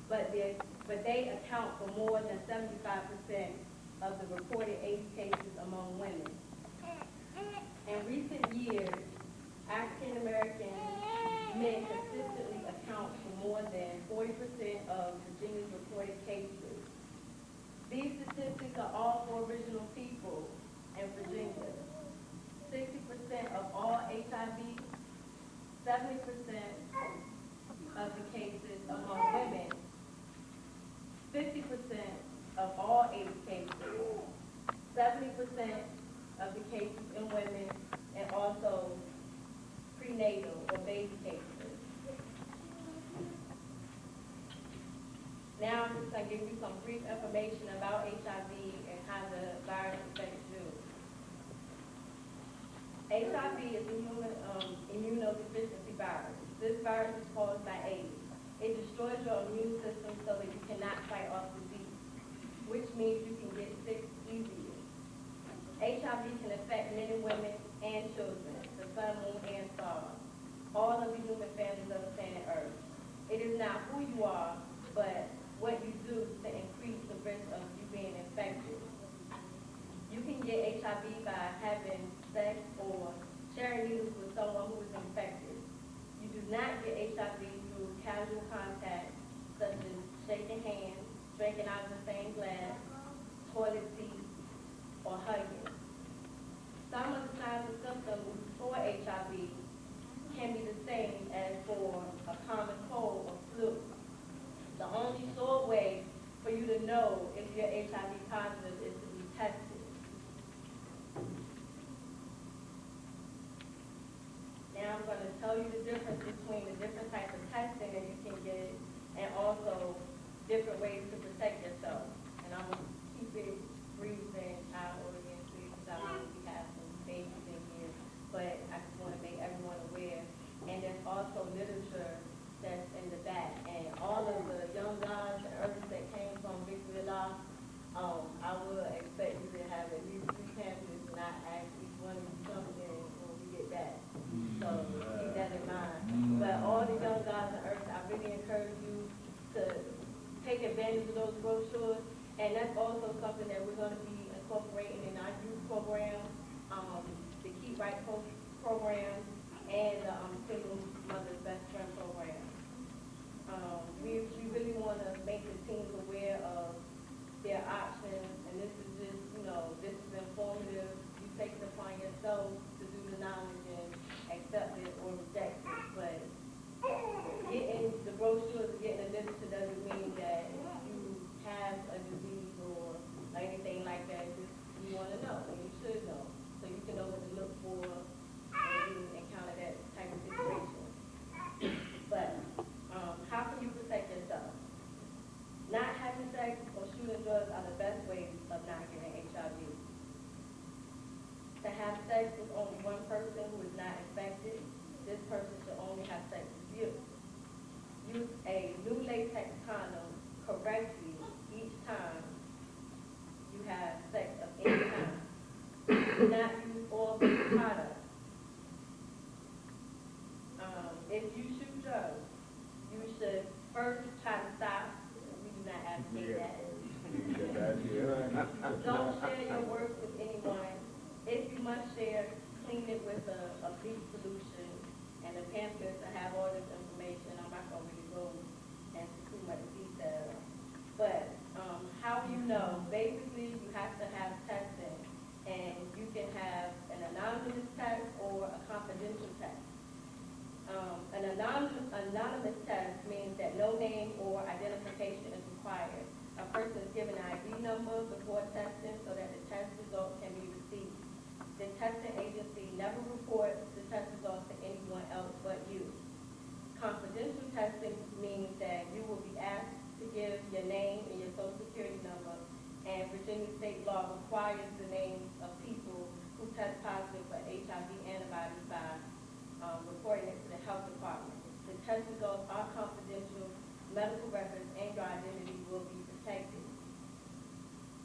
but they account for more than 75% of the reported AIDS cases among women. In recent years, African American men consistently account for more than 40% of Virginia's reported cases. These statistics are all for original people in Virginia. 60% of all HIV, 70% of the cases among women, 50% of all AIDS cases, 70% of the cases in women, and also prenatal or baby cases. Now I'm just going to give you some brief information about HIV and how the virus affects you. HIV is immunodeficiency virus. This virus is caused by AIDS. It destroys your immune system so that you cannot fight off disease, which means you can get sick easier. HIV can affect men and women and children, the sun, moon, and stars, all of the human families of the planet Earth. It is not who you are, but what you do to increase the risk of you being infected. You can get HIV by having sex or sharing needles with someone who is infected. You do not get HIV through casual contact, such as shaking hands, drinking out of the same glass, toilet seats, or hugging. Some of the signs and symptoms for HIV can be the same as for a common cold or flu. The only sure way for you to know if you're HIV positive is to be tested. Now I'm going to tell you the difference between the different types of testing that you can get and also different ways to protect yourself. And I'm going to keep it brief and child-oriented because I know we have some babies in here, but I just want to make everyone aware. And there's also literature that's in the back. And all of the young guys and earths that came from Victory Law, I would expect you to have at least 3 pamphlets, and I ask each one of you something when we get back. So keep that in mind. But all the young guys and earths, I really encourage you to take advantage of those brochures. And that's also something that we're going to be incorporating in our youth program, the Keep Right program, and the Single Mother's Best Friend program. We really want to make the teens aware of their options, and this is just, this is informative. You take it upon yourself to do the knowledge and accept it or reject it. But getting the brochures, getting the literature doesn't mean that you have a disease or anything like that. Just you want to know, and you should know, so you can know what to look for when you encounter that type of situation. But how can you protect yourself? Not having sex or shooting drugs are the best ways of not getting HIV. To have sex with only one person who is not infected, this person should only have sex with you. Use a new latex condom correctly each time you have sex of any kind. Do not use oil-based products. If you shoot drugs, you should first try to stop. We do not advocate that. Don't share your work with anyone. If you must share, clean it with a bleach solution. And the pamphlets that have all this information, I'm not going to really go into too much detail. But how you know? Basically, you have to have testing. And you can have an anonymous test or a confidential test. An anonymous test means that no name or identification is required. A person is given an ID number before testing so that the test results can be received. The testing agency never reports the test results to anyone else but you. Confidential testing means that you will be asked to give your name and your social security number, and Virginia state law requires the names of people who test positive for HIV antibodies by reporting it to the health department. The test results are confidential. Medical records and your identity will be protected.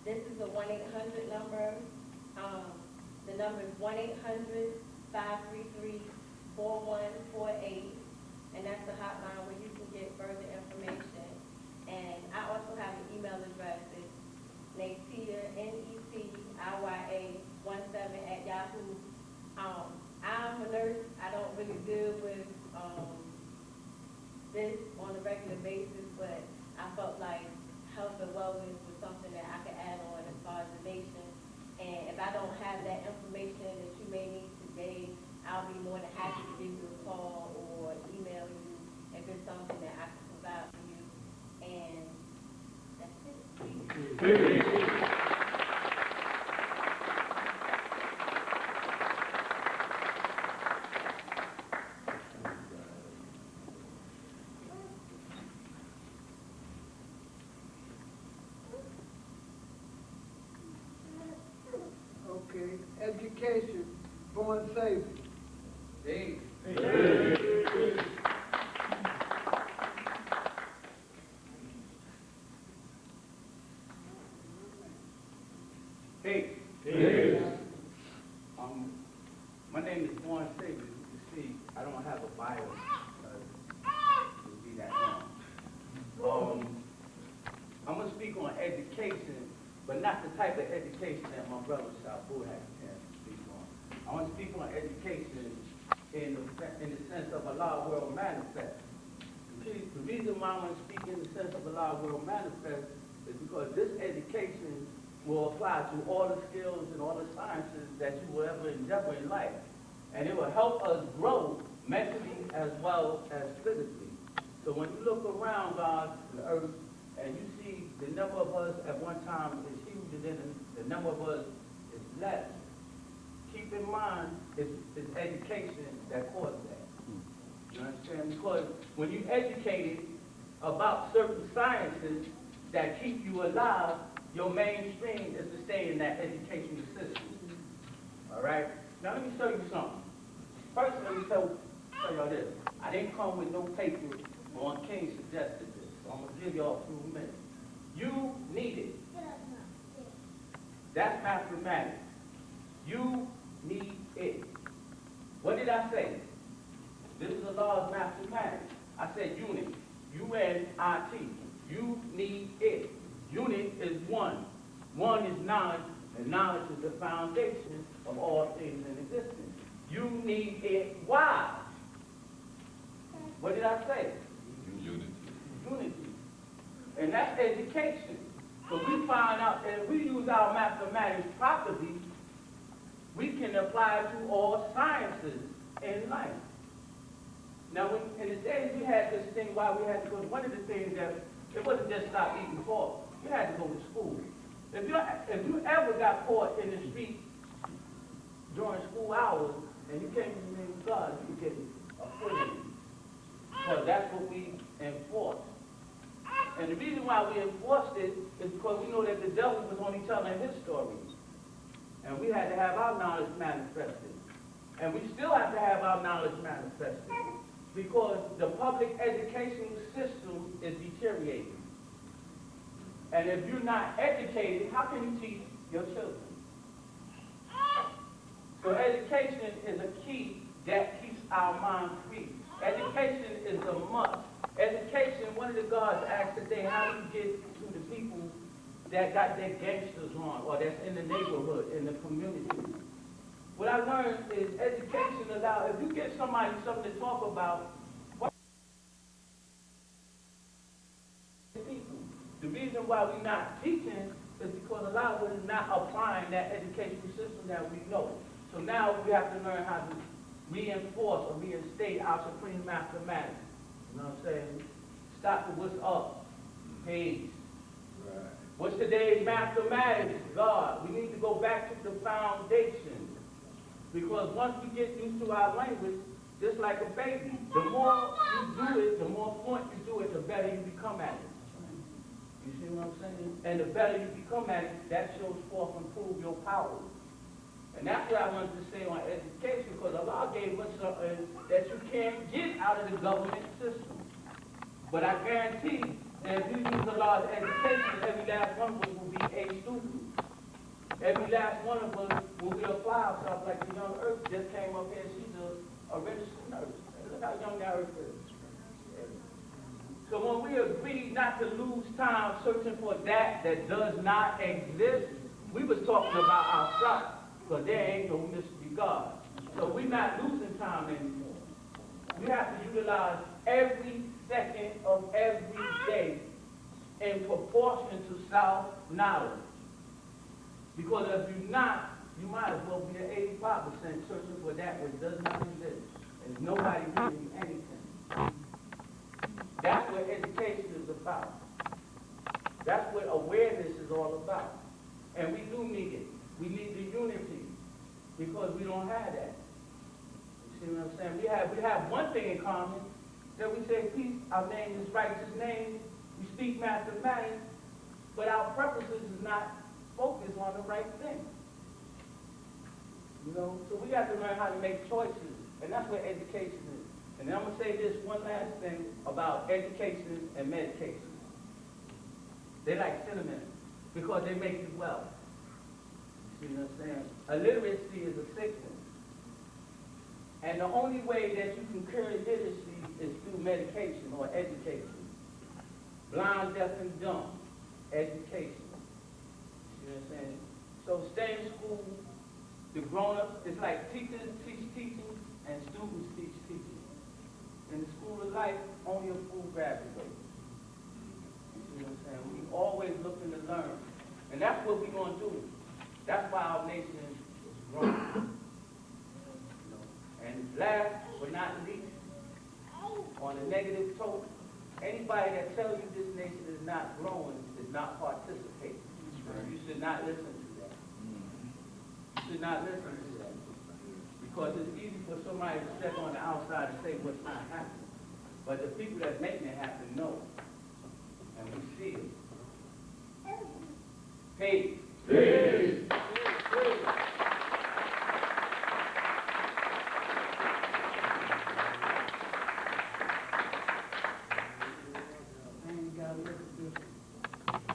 This is a 1-800 number. The number is 1-800-533-4148, and that's the hotline where you can get further information. And this on a regular basis, but I felt like health and wellness was something that I could add on as far as the nation. And if I don't have that information that you may need today, I'll be more than happy to give you a call or email you if it's something that I can provide for you. And that's it. Okay, education, born safe. Hey. Hey. My name is Born Savior. You see, I don't have a bio. It would be that long. I'm gonna speak on education, but not the type of education that my brother Shabu had a chance to speak on. I want to speak on education in the sense of Allah World Manifest. The reason why I want to speak in the sense of Allah World Manifest is because this education will apply to all the skills and all the sciences that you will ever endeavor in life. And it will help us grow mentally as well as physically. So when you look around God, the earth, and you see the number of us at one time is huge, and then the number of us is less. Keep in mind, it's education that caused that. You understand? Because when you're educated about certain sciences that keep you alive, your mainstream is to stay in that educational system. All right? Now let me show you something. First, let me tell y'all this. I didn't come with no paper. Born King suggested this. So I'm going to give y'all a few minutes. You need it. That's mathematics. You need it. What did I say? This is the law of mathematics. I said unit. U-N-I-T. You need it. Unit is one. One is knowledge, and knowledge is the foundation of all things in existence. You need it. Why? What did I say? Unity. Unity. And that's education. So we find out that if we use our mathematics properly, we can apply it to all sciences in life. Now, in the days we had this thing why we had to go, one of the things that, it wasn't just stop eating pork. You had to go to school. If you ever got caught in the street during school hours and you came to the name of God, you could get a footing. Because that's what we enforce. And the reason why we enforced it is because we know that the devil was only telling his stories. And we had to have our knowledge manifested. And we still have to have our knowledge manifested. Because the public educational system is deteriorating. And if you're not educated, how can you teach your children? So education is a key that keeps our mind free. Education is a must. Education, one of the gods asked today, how do you get to the people that got their gangsters on, or that's in the neighborhood, in the community? What I learned is education allows, if you give somebody something to talk about, what people? The reason why we're not teaching is because a lot of us are not applying that educational system that we know. So now we have to learn how to reinforce or reinstate our supreme mathematics. You know what I'm saying? Stop with what's up. Page. Right. What's today's mathematics? God. We need to go back to the foundation. Because once we get used to our language, just like a baby, the more you do it, the more fluent you do it, the better you become at it. You see what I'm saying? And the better you become at it, that shows forth and prove your power. And that's what I wanted to say on education, because Allah gave us something that you can't get out of the government system. But I guarantee, if you use Allah's education, every last one of us will be a student. Every last one of us will be a fly ourselves, like the young Earth just came up here. She's a registered nurse. Look how young that Earth is. So when we agree not to lose time searching for that does not exist, we was talking about ourselves. Because there ain't no mystery God. So we're not losing time anymore. We have to utilize every second knowledge. Because if you're not, you might as well be at 85% searching for that which does not exist. And nobody giving you anything. That's what education is about. That's what awareness is all about. And we do need it. We need the unity because we don't have that. You see what I'm saying? We have one thing in common, that we say peace, our name is righteous name, we speak mathematics, but our purposes is not focused on the right thing. You know, so we got to learn how to make choices, and that's what education is. And then I'm going to say this one last thing about education and medication. They like cinnamon because they make you well. You see what I'm saying? Illiteracy is a sickness. And the only way that you can cure illiteracy is through medication or education. Blind, deaf, and dumb. Education. You know what I'm saying? So stay in school. The grown-ups, it's like teachers teach teaching and students teach teaching. In the school of life, only a fool graduates. You know what I'm saying? We always looking to learn. And that's what we're going to do. That's why our nation is growing. You know? And last but not least, on a negative tone, anybody that tells you this nation is not growing is not participating. You should not listen to that. You should not listen to that. Because it's easy for somebody to step on the outside and say what's not happening. But the people that making it happen know. And we see it. Peace. Peace.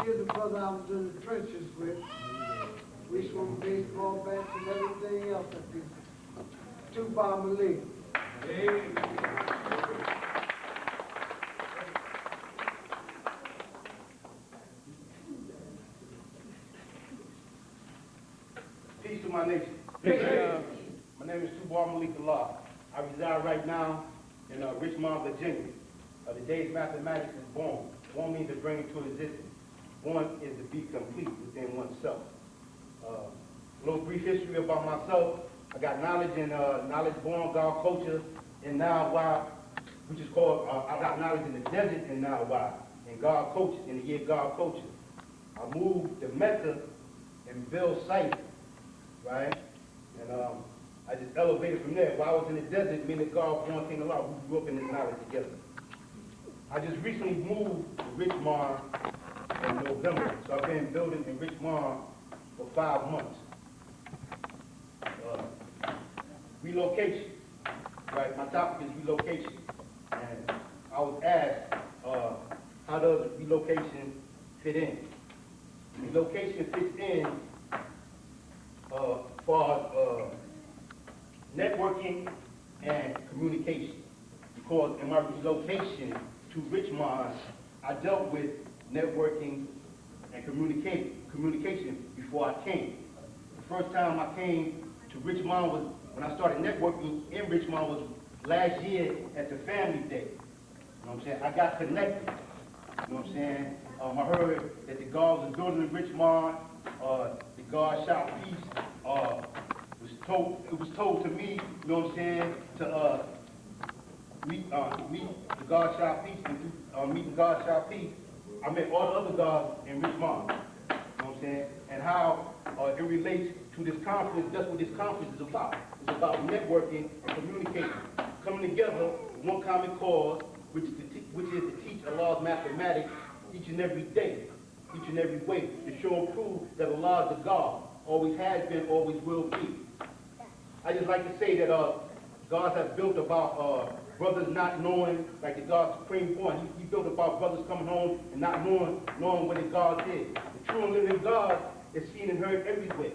Here's the brother I was in the trenches with. We swung baseball bats and everything else up here. Two-bar Malik. Peace to my nation. My name is Tubar Malik Allah. I reside right now in Richmond, Virginia. The day's mathematics is born. Born means to bring into existence. Born is to be complete within oneself. A little brief history about myself. I got knowledge in knowledge born, God culture, in Nawa, which is called, I got knowledge in the desert in Nawa, in God culture, in the year God culture. I moved to Mecca and built site, right? And I just elevated from there. While I was in the desert, me and the God born came along. We grew up in this knowledge together. I just recently moved to Richmond in November, so I've been building in Richmond for 5 months. Relocation, right? My topic is relocation. And I was asked, how does relocation fit in? Relocation fits in for networking and communication. Because in my relocation to Richmond, I dealt with networking and communication before I came. The first time I came to Richmond was when I started networking in Richmond was last year at the Family Day. You know what I'm saying? I got connected. You know what I'm saying? I heard that the guards was building in Richmond. The guard shop piece it was told to me, you know what I'm saying, to meet the guard shop piece and meet the guard shop piece. I met all the other guards in Richmond. You know what I'm saying? And how it relates to this conference. That's what this conference is about. It's about networking and communicating, coming together with one common cause, which is to teach Allah's mathematics each and every day, each and every way, to show and prove that Allah is the God, always has been, always will be. I just like to say that God has built about brothers not knowing, like the God Supreme Born. He built about brothers coming home and not knowing what the God did. The true and living God is seen and heard everywhere.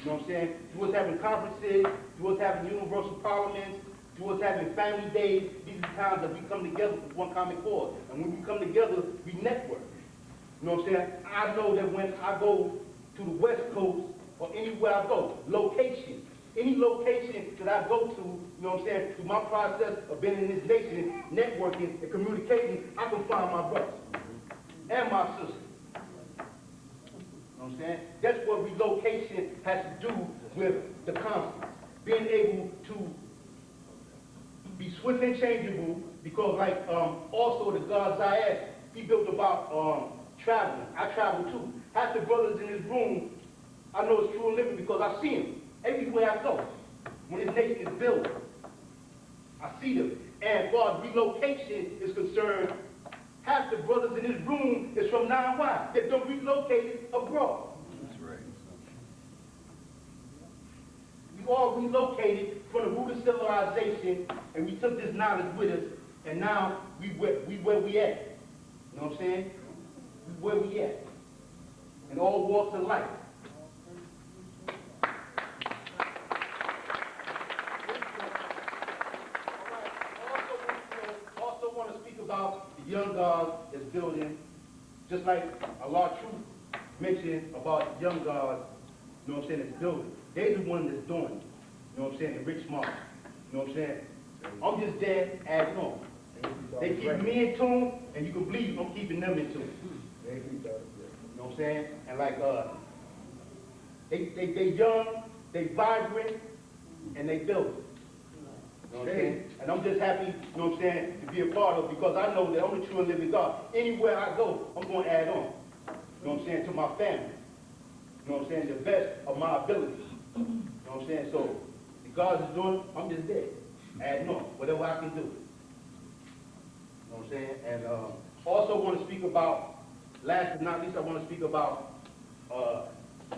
You know what I'm saying? To us having conferences, to us having universal parliaments, to us having family days, these are the times that we come together with one common cause. And when we come together, we network. You know what I'm saying? I know that when I go to the West Coast or anywhere I go, location, any location that I go to, you know what I'm saying, through my process of being in this nation, networking and communicating, I can find my brothers and my sisters. know what I'm saying? That's what relocation has to do with the concept. Being able to be swift and changeable, because like also the God Zayas, he built about traveling. I travel too. Half the brothers in this room, I know it's true and living because I see them everywhere I go. When this nation is built, I see them. And as far as relocation is concerned, half the brothers in this room is from 9Y. They've been relocated abroad. That's right. We all relocated from the root of civilization, and we took this knowledge with us, and now we where we at. You know what I'm saying? We where we at. In all walks of life. Also want to speak about the young God that's building, just like Allah Truth mentioned about the young God, you know what I'm saying, that's building. They're the one that's doing it. You know what I'm saying? The rich mom. You know what I'm saying? I'm just there adding on. They keep me in tune, and you can believe I'm keeping them in tune. You know what I'm saying? And like, they young, they vibrant, and they build it. You know what I'm saying? And I'm just happy, you know what I'm saying, to be a part of it, because I know that I'm the true and living God. Anywhere I go, I'm going to add on. You know what I'm saying? To my family. You know what I'm saying? The best of my ability. You know what I'm saying? So, the God is doing, I'm just there. Adding on, whatever I can do. You know what I'm saying? And also want to speak about, last but not least, I want to speak about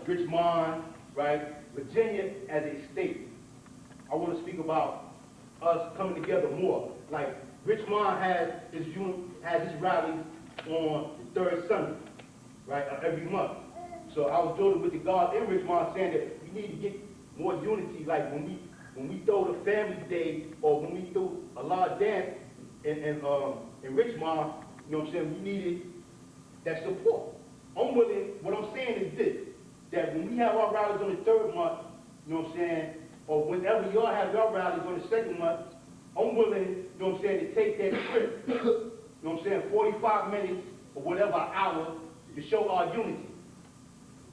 Richmond, right? Virginia as a state. I want to speak about us coming together more. Like Richmond has its rallies on the third Sunday, right, of every month. So I was doing it with the God in Richmond, saying that we need to get more unity. Like when we throw the Family Day, or when we throw a large dance in Richmond, you know what I'm saying, we needed that support. I'm willing, what I'm saying is this, that when we have our rallies on the third month, you know what I'm saying, or whenever y'all have your rallies on the second month, I'm willing, you know what I'm saying, to take that trip, you know what I'm saying, 45 minutes or whatever hour to show our unity.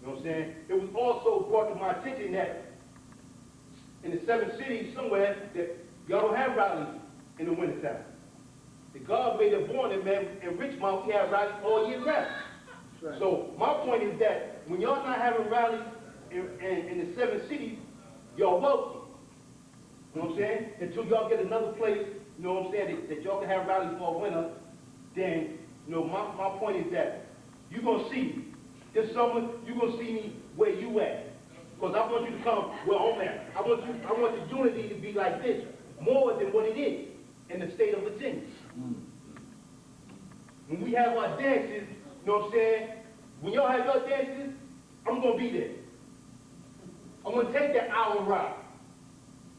You know what I'm saying? It was also brought to my attention that in the 7 cities somewhere that y'all don't have rallies in the wintertime. The God made it born in, man, in Richmond, we have rallies all year round. Right. So my point is that when y'all not having rallies in the 7 cities, y'all welcome. You know what I'm saying? Until y'all get another place, you know what I'm saying, that y'all can have rallies for winter, then, you know, my point is that you're going to see me. This summer, you're going to see me where you at. Because I want you to come where I'm at. I want the unity to be like this, more than what it is in the state of Virginia. When we have our dances, you know what I'm saying, when y'all have your dances, I'm going to be there. I'm going to take that hour ride.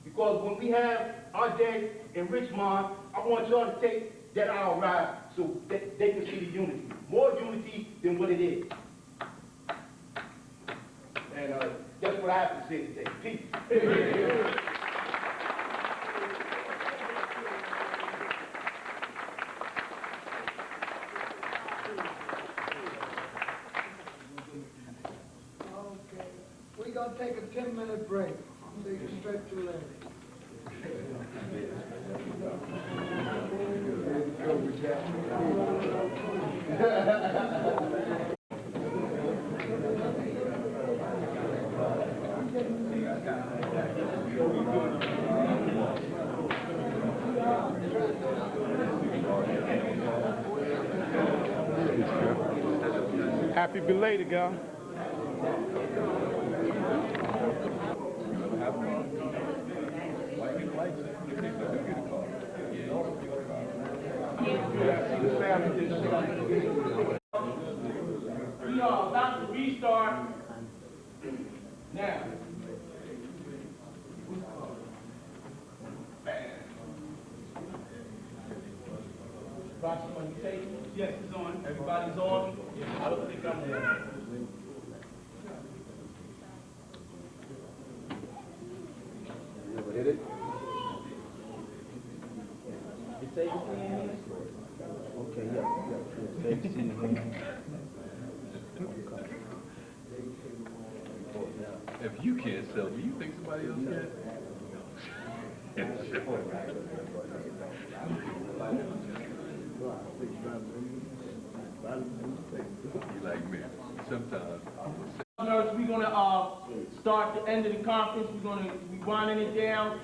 Because when we have our dance in Richmond, I want y'all to take that hour ride so that they can see the unity. More unity than what it is. And that's what I have to say today. Peace. Okay, we're gonna take a 10-minute break so you can stretch your legs. Happy belated, girl. We are about to restart now. Roxy, on the tape? Yes, it's on. Everybody's on? I don't think I'm there. Never hit it? You say it's in? Okay, yeah. If you can't sell, do you think somebody else can? You like me? Sometimes. We're gonna start the end of the conference. We're gonna be winding it down.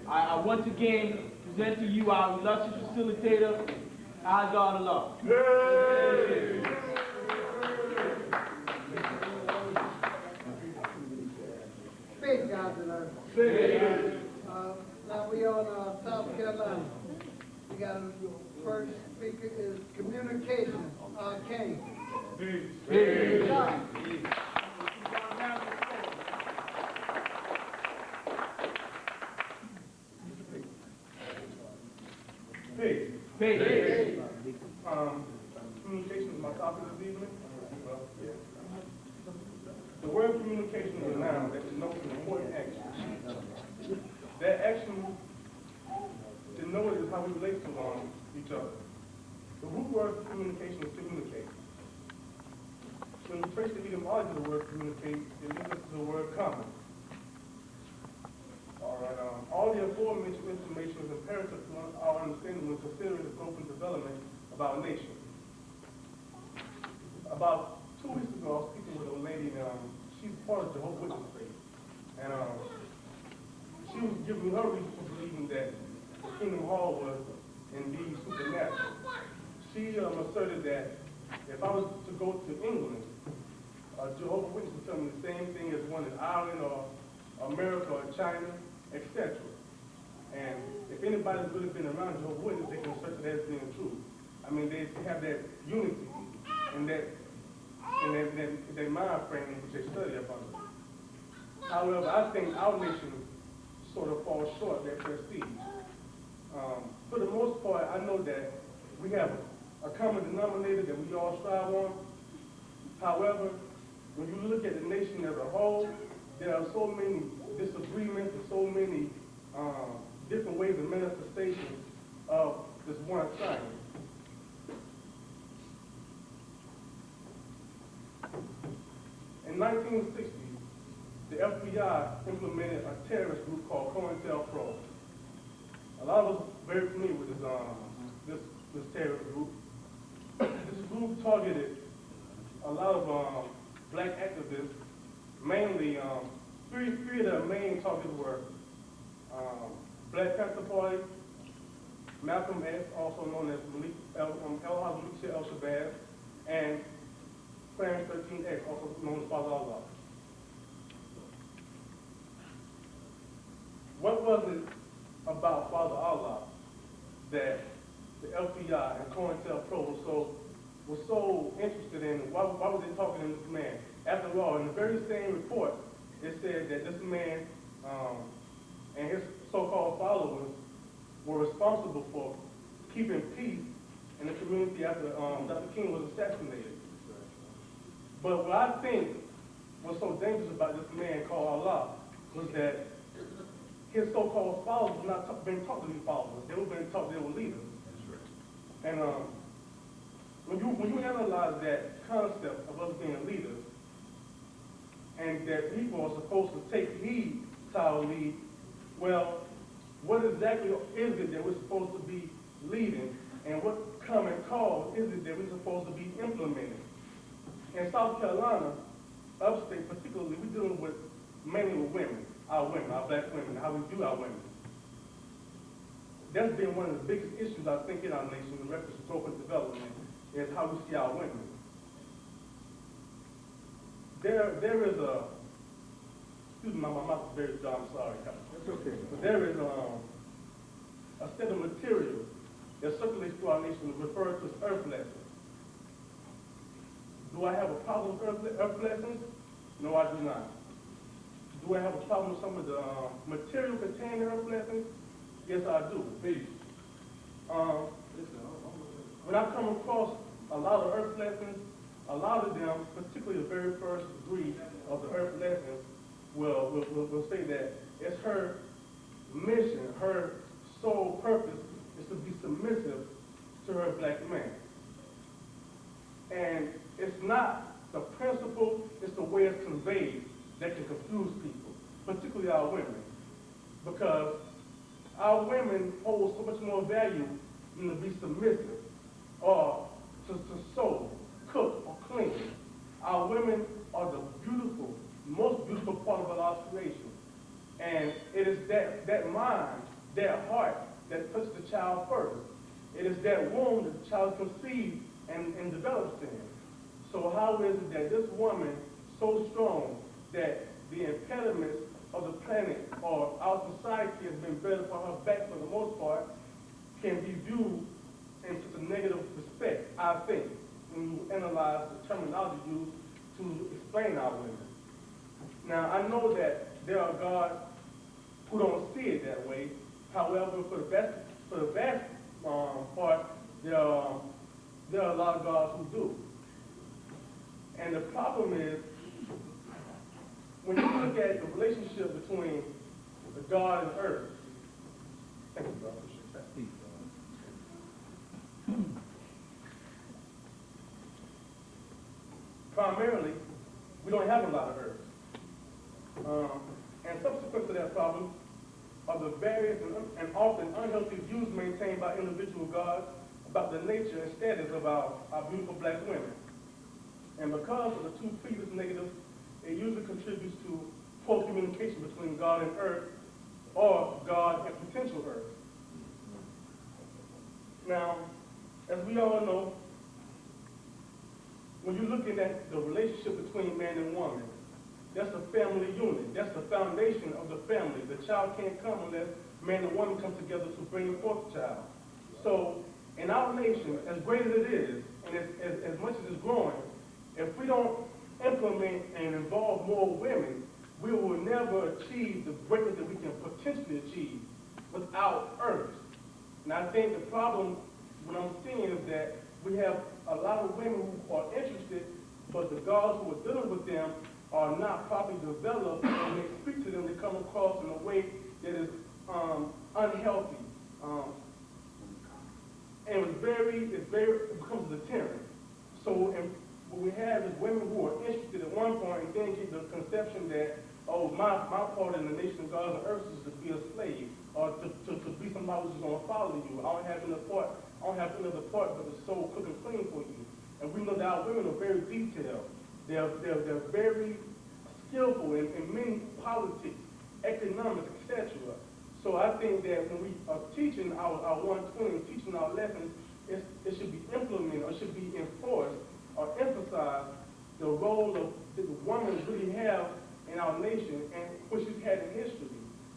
I once again present to you our illustrious facilitator, Azar Allah. Big guys in there. Now we on South Carolina. We got our first speaker is communication, Kane. Peace. Peace. Communication is my topic this evening. The word communication is a noun that denotes an important action. That action denoted is how we relate to each other. The root word for communication is communicate. When we trace the etymology of the word communicate, it leads us to the word common. All the aforementioned information is imperative to our understanding when considering the growth and development of our nation. About 2 weeks ago, I was speaking with a lady, she's part of Jehovah's Witness faith, and she was giving me her reason for believing that Kingdom Hall was indeed supernatural. She asserted that if I was to go to England, Jehovah's Witness would tell me the same thing as one in Ireland or America or China, etc. And if anybody's really been around Jehovah's Witness, they can assert that as being true. I mean, they have that unity and that mind frame in which they study up under. However, I think our nation sort of falls short of that prestige. For the most part, I know that we have a common denominator that we all strive on. However, when you look at the nation as a whole, there are so many disagreements and so many different ways of manifestation of this one thing. In 1960, the FBI implemented a terrorist group called COINTELPRO. A lot of us are very familiar with this terrorist group. This group targeted a lot of black activists, mainly three of their main targets were Black Panther Party, Malcolm X, also known as Al-Malik al-Shabazz, and Clarence 13X, also known as Father Allah. What was it about Father Allah that the FBI and COINTELPRO was so interested in? Why were they talking to this man? After all, in the very same report, it said that this man and his so-called followers were responsible for keeping peace in the community after Dr. King was assassinated. But what I think was so dangerous about this man called Allah was that his so-called followers were not being taught to be followers. They were being taught they were leaders. And when you analyze that concept of us being leaders, and that people are supposed to take heed to our lead, well, what exactly is it that we're supposed to be leading, and what common cause is it that we're supposed to be implementing? In South Carolina, upstate particularly, we're dealing with mainly with women, our black women, how we view our women. That's been one of the biggest issues, I think, in our nation in reference to growth and development, is how we see our women. There is a, excuse me, my mouth is very dry, I'm sorry. That's okay. But there is a set of material that circulates through our nation referred to as earth lessons. Do I have a problem with earth lessons? No, I do not. Do I have a problem with some of the material contained in earth lessons? Yes, I do. Peace. When I come across a lot of earth lessons, a lot of them, particularly the very first degree of the earth lessons, will say that it's her mission, her sole purpose is to be submissive to her black man. And it's not the principle, it's the way it's conveyed that can confuse people, particularly our women, because our women hold so much more value than to be submissive or to sew, cook, or clean. Our women are the beautiful, most beautiful part of our creation. And it is that mind, that heart, that puts the child first. It is that womb that the child is conceived and develops in. So how is it that this woman, so strong, that the impediments of the planet or our society has been better for her back for the most part, can be viewed in such a negative respect, I think, when you analyze the terminology used to explain our women. Now, I know that there are gods who don't see it that way. However, for the vast part, there are a lot of gods who do. And the problem is, when you look at the relationship between the God and earth, thank you, brother. Primarily, we don't have a lot of earth. And subsequent to that problem are the various and often unhealthy views maintained by individual gods about the nature and status of our beautiful black women. And because of the two previous negatives, it usually contributes to poor communication between God and earth, or God and potential earth. Now, as we all know, when you're looking at the relationship between man and woman, that's a family unit. That's the foundation of the family. The child can't come unless man and woman come together to bring forth the child. So, in our nation, as great as it is, and as much as it's growing, if we don't implement and involve more women, we will never achieve the greatness that we can potentially achieve without earth. And I think the problem, what I'm seeing, is that we have a lot of women who are interested, but the gods who are dealing with them are not properly developed, and when they speak to them, they come across in a way that is unhealthy. And it becomes a deterrent. So, what we have is women who are interested at one point and then get the conception that, oh, my part in the nation of God and earth is to be a slave, or to be somebody who's going to follow you. I don't have any other part but to sew, cook, and clean for you. And we know that our women are very detailed. They're very skillful in many politics, economics, etc. So I think that when we are teaching our 120, teaching our lessons, it should be implemented, or should be enforced, or emphasize the role of the woman really have in our nation and what she's had in history.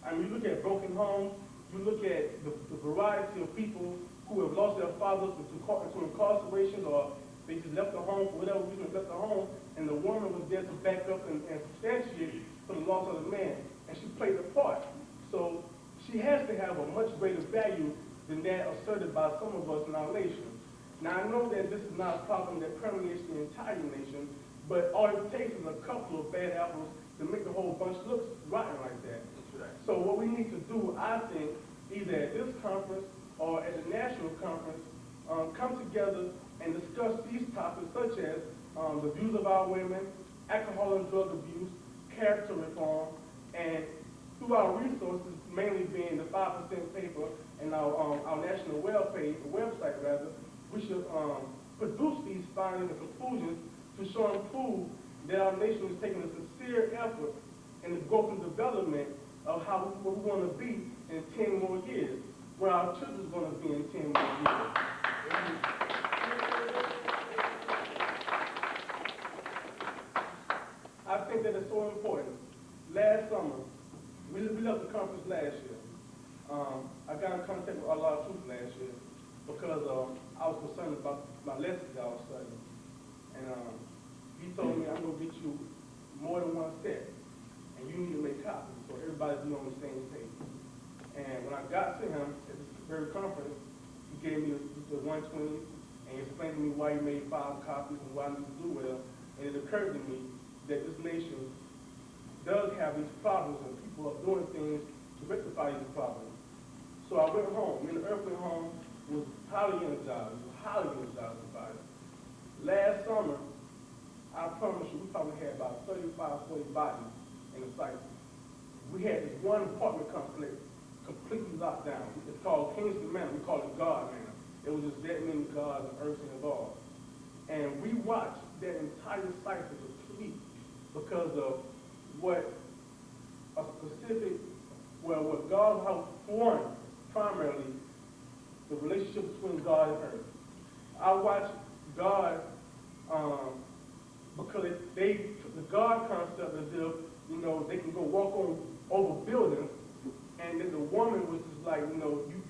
I mean, you look at broken homes, you look at the variety of people who have lost their fathers to incarceration, or they just left the home for whatever reason, left the home, and the woman was there to back up and substantiate for the loss of the man, and she played the part. So she has to have a much greater value than that asserted by some of us in our nation. Now, I know that this is not a problem that permeates the entire nation, but all it takes is a couple of bad apples to make the whole bunch look rotten like that. So what we need to do, I think, either at this conference or at the national conference, come together and discuss these topics such as the views of our women, alcohol and drug abuse, character reform, and through our resources, mainly being the 5% paper and our national website, we should produce these findings and conclusions to show and prove that our nation is taking a sincere effort in the growth and development of what we want to be in 10 more years, where our children is going to be in 10 more years. I think that it's so important. Last summer, we left the conference last year. I got in contact with Allah Truth last year because I was concerned about my lessons that I was studying. And he told me, I'm going to get you more than one set, and you need to make copies so everybody be on the same page. And when I got to him at this very conference, he gave me the 120, and he explained to me why he made 5 copies and why I need to do well. And it occurred to me that this nation does have these problems, and people are doing things to rectify these problems. So I went home. Me and the Earth went home, was highly energized about it. Last summer, I promise you, we probably had about 35, 40 bodies Cypress. We had this one apartment complex completely locked down. It's called Kingston Manor. We call it God Manor. It was just that many gods and earths involved. And we watched that entire cycle deplete because of what a specific, well, what God has formed primarily, the relationship between God and earth. I watched God, because they took the God concept as if, you know, they can go walk on over buildings, and then the woman was just like, you know, you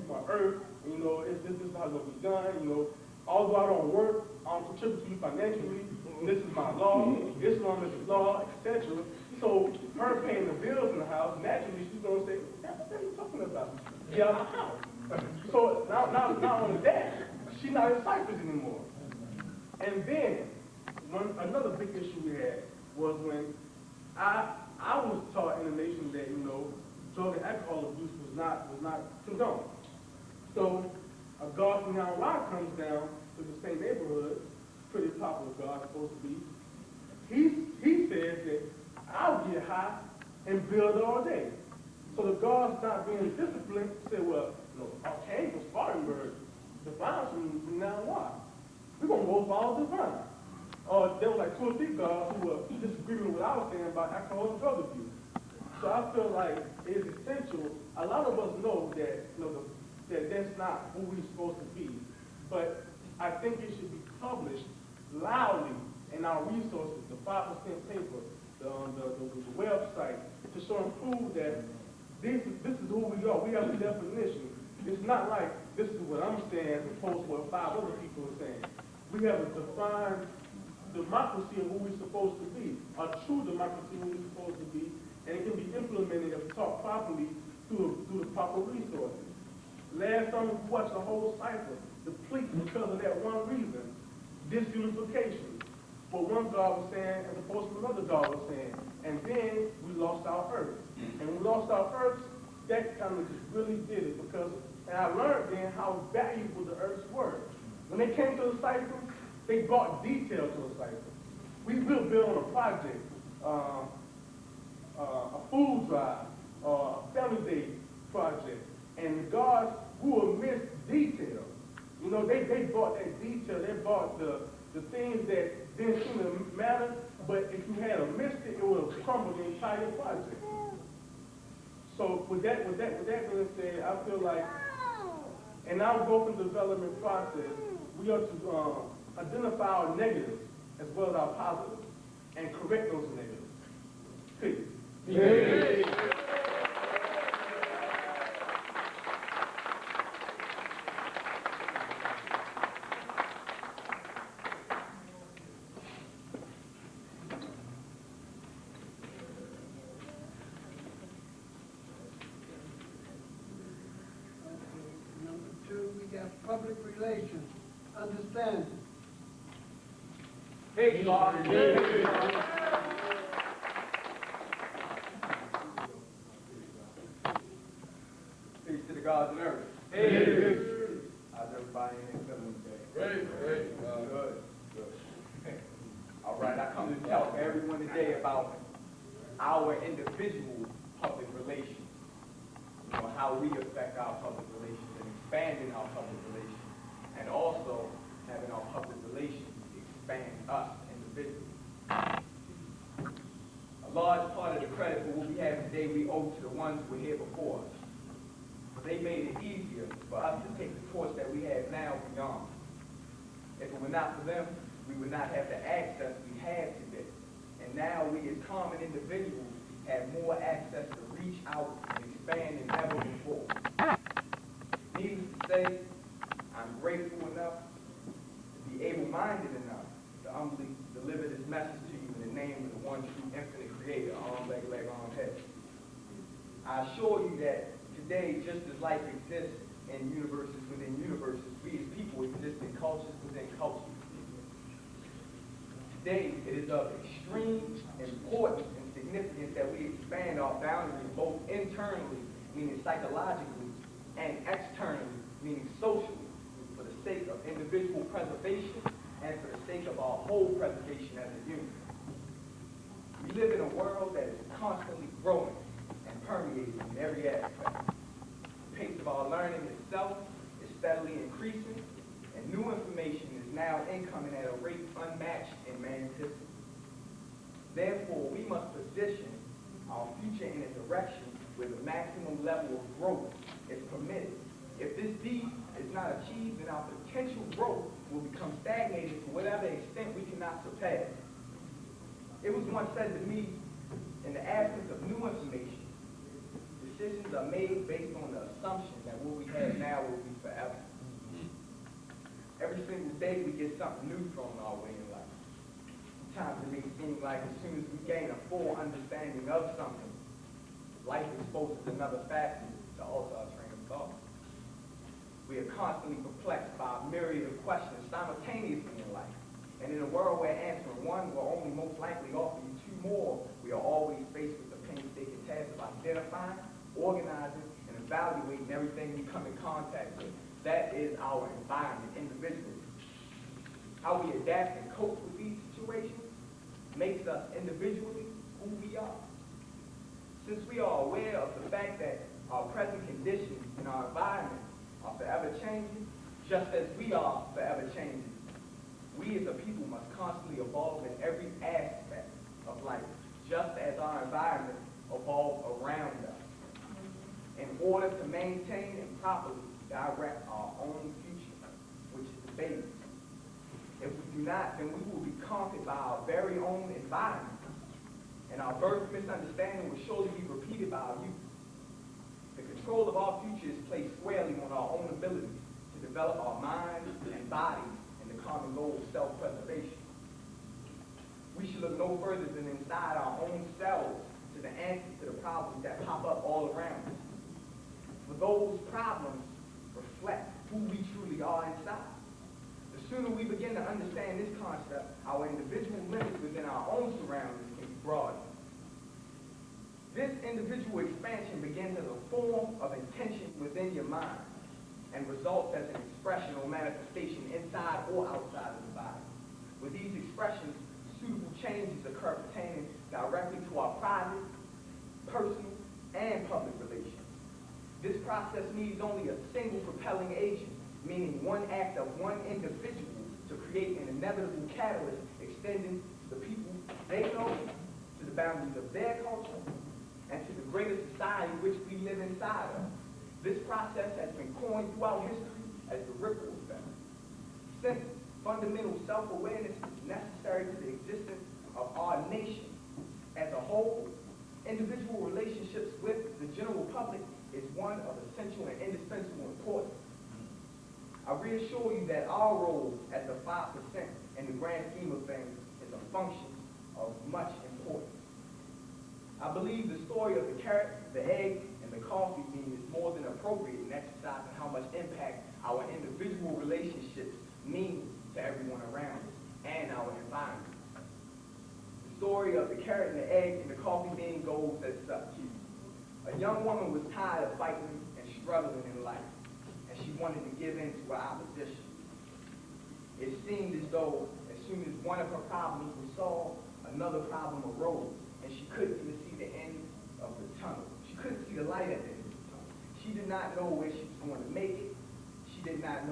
my earth, and, you know, this is how it's going to be done, you know, although I don't work, I don't contribute to you financially, this is my law, Islam is the law, etc. So her paying the bills in the house, naturally she's going to say, what are you talking about? Get out of my house. So not only that, she's not in Cyprus anymore. And then, another big issue we had was when I was taught in a nation that, you know, drug and alcohol abuse was not condoned. So a God from Now Rock comes down to the same neighborhood, pretty popular God supposed to be. He says that I'll get high and build all day. So the God's not being disciplined, say, well, you know, okay, from Spartanburg, divine from Now Rock. We're going to go follow divine. There were like 2 or 3 gods who were disagreeing with what I was saying about alcohol and drug abuse. So I feel like it's essential. A lot of us know that, you know, that that's not who we're supposed to be. But I think it should be published loudly in our resources, the 5% paper, the website, to show and prove that this is who we are. We have a definition. It's not like this is what I'm saying as opposed to what 5 other people are saying. We have a defined democracy of who we're supposed to be, a true democracy of who we're supposed to be, and it can be implemented if taught properly through the proper resources. Last summer we watched the whole cycle deplete because of that one reason, disunification. What one God was saying as opposed to another God was saying. And then we lost our earth. And when we lost our earth, that kind of just really did it because, and I learned then how valuable the earths were. When they came to the cycle, they brought detail to the cycle. We will build on a project, a food drive, a family day project, and the gods who will miss detail. You know, they brought that detail, they brought the things that didn't seem to matter, but if you had missed it, it would have crumbled the entire project. So with that being said, I feel like in our growth and development process, we are to identify our negatives as well as our positives and correct those negatives. Peace. Yeah. Number 2, we got public relations, understanding. Hey, God. Peace to the gods and earth. Hey. How's everybody in here feeling today? Great. Good. All right, I come to tell everyone today about our individual public relations. You know, how we affect our public relations and expanding our public relations, and also having our public relations expand us individually. A large part of the credit for what we have today we owe to the ones who were here before us. They made it easier for us to take the course that we have now beyond. If it were not for them, we would not have the access we have today. And now we as common individuals have more access to reach out and expand than ever before. Needless to say, I'm grateful enough to be able-minded enough to humbly deliver this message to you in the name of the one true infinite creator, arm, leg, arm, head. I assure you that today, just as life exists in universes within universes, we as people exist in cultures within cultures. Today, it is of extreme importance and significance that we expand our boundaries both internally, meaning psychologically, and externally, meaning socially, for the sake of individual preservation and for the sake of our whole preservation as a unit. We live in a world that is constantly growing and permeating in every aspect. The pace of our learning itself is steadily increasing, and new information is now incoming at a rate unmatched in man's history. Therefore, we must position our future in a direction where the maximum level of growth is permitted. If this deed is not achieved, then our potential growth will become stagnated to whatever extent we cannot surpass. It was once said to me, in the absence of new information, decisions are made based on the assumption that what we have now will be forever. Every single day we get something new thrown our way in life. Sometimes it may seem like as soon as we gain a full understanding of something, life exposes another facet to alter our train of thought. We are constantly perplexed by a myriad of questions simultaneously in life. And in a world where answering one will only most likely offer you two more, we are always faced with the painstaking task of identifying, organizing, and evaluating everything we come in contact with. That is our environment individually. How we adapt and cope with these situations makes us individually who we are. Since we are aware of the fact that our present conditions in our environment are forever changing, just as we are forever changing, we as a people must constantly evolve in every aspect of life, just as our environment evolves around us, in order to maintain and properly direct our own future, which is the baby. If we do not, then we will be conquered by our very own environment, and our birth misunderstanding will surely be repeated by our youth. The control of our future is placed squarely on our own ability to develop our minds and bodies in the common goal of self-preservation. We should look no further than inside our own selves to the answers to the problems that pop up all around us. For those problems reflect who we truly are inside. The sooner we begin to understand this concept, our individual limits within our own surroundings can be broadened. This individual expansion begins as a form of intention within your mind and results as an expression or manifestation inside or outside of the body. With these expressions, suitable changes occur pertaining directly to our private, personal, and public relations. This process needs only a single propelling agent, meaning one act of one individual to create an inevitable catalyst extending to the people they know, to the boundaries of their culture, and to the greater society which we live inside of. This process has been coined throughout history as the ripple effect. Since fundamental self-awareness is necessary to the existence of our nation as a whole, individual relationships with the general public is one of essential and indispensable importance. I reassure you that our role as the 5% in the grand scheme of things is a function of much importance. I believe the story of the carrot, the egg, and the coffee bean is more than appropriate in exercising how much impact our individual relationships mean to everyone around us and our environment. The story of the carrot and the egg and the coffee bean goes as such. A young woman was tired of fighting and struggling in life, and she wanted to give in to her opposition. It seemed as though as soon as one of her problems was solved, another problem arose, and she couldn't even see the end of the tunnel. She couldn't see the light at the end of the tunnel. She did not know where she was going to make it. She did not know